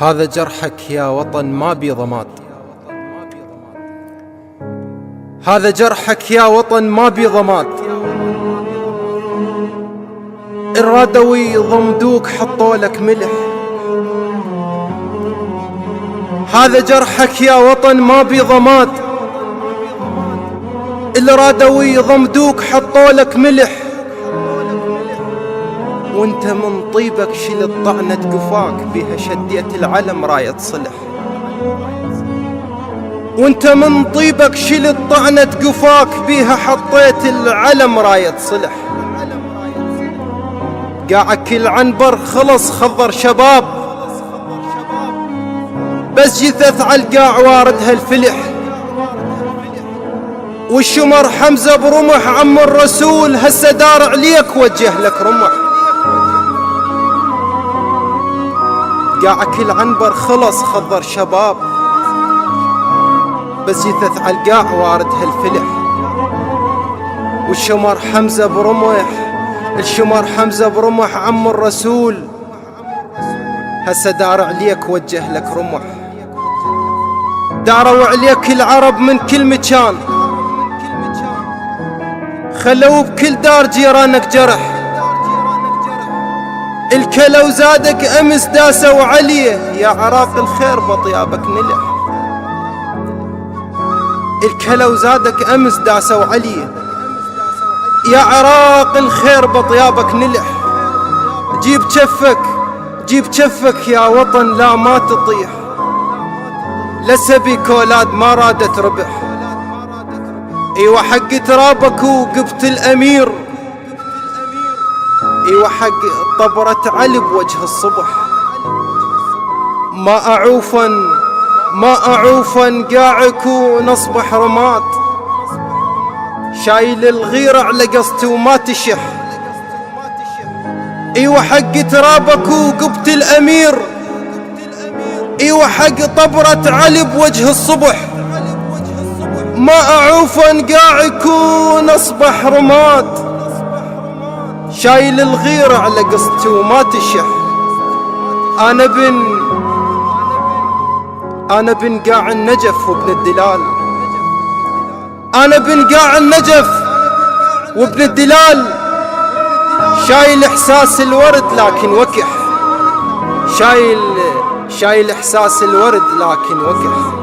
هذا جرحك يا وطن ما بي ضماد، هذا جرحك يا وطن ما بي ضماد. الرادوا يضمدوك حطوا لك ملح، هذا جرحك يا وطن ما بي ضماد. الرادوا يضمدوك حطوا لك ملح، وانت من طيبك شلت طعنة قفاك بيها شديت العلم راية صلح، وانت من طيبك شلت طعنة قفاك بيها حطيت العلم راية صلح. قاعك العنبر خلص خضر شباب، بس جثث عالقاع واردها الفلح، والشمر حمزة برمح عم الرسول هسه دار عليك وجه لك رمح. قاعك العنبر خلص خضر شباب، بس جثث عالقاع واردها الفلح، والشمر حمزة برمح، الشمر حمزة برمح عم الرسول هسه دار عليك وجه لك رمح. داروا عليك العرب من كل مكان، خلوا بكل دار جيرانك جرح. الكلو زادك امس داسوا عليه، يا عراق الخير بطيابك نلح. الكلو زادك امس داسوا عليه، يا عراق الخير بطيابك نلح. جيب جفك جيب جفك يا وطن لا ما تطيح، لسبي كولاد ما رادت ربح. ايوه حق ترابك وقبت الامير، ايوه حق طبرة علي بوجه الصبح. ما اعوفا قاعك ونصبح رماد، شايل الغيرة على قصتي وما تشح. ايوه حق ترابك وقبت الامير، ايوه حق طبرة علي بوجه الصبح. ما اعوفا قاعك ونصبح رماد، شايل الغيرة على قصتي وما تشح. انا بن قاع النجف وابن الدلال، انا بن قاع النجف وابن الدلال. شايل احساس الورد لكن وكح، شايل احساس الورد لكن وكح.